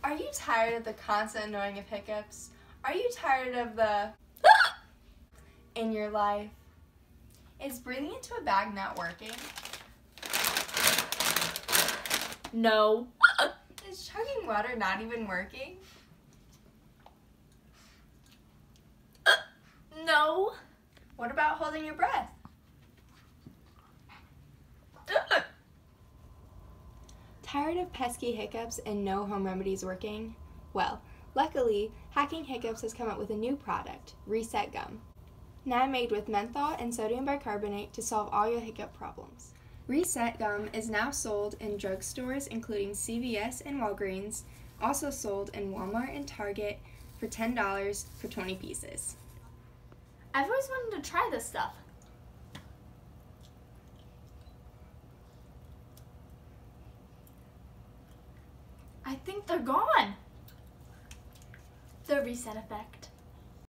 Are you tired of the constant annoying of hiccups? Are you tired of the in your life? Is breathing into a bag not working? No. Is chugging water not even working? No. What about holding your breath? Tired of pesky hiccups and no home remedies working? Well, luckily, Hacking Hiccups has come up with a new product, Reset Gum. Now made with menthol and sodium bicarbonate to solve all your hiccup problems. Reset Gum is now sold in drugstores including CVS and Walgreens, also sold in Walmart and Target for $10 for 20 pieces. I've always wanted to try this stuff. I think they're gone. The reset effect.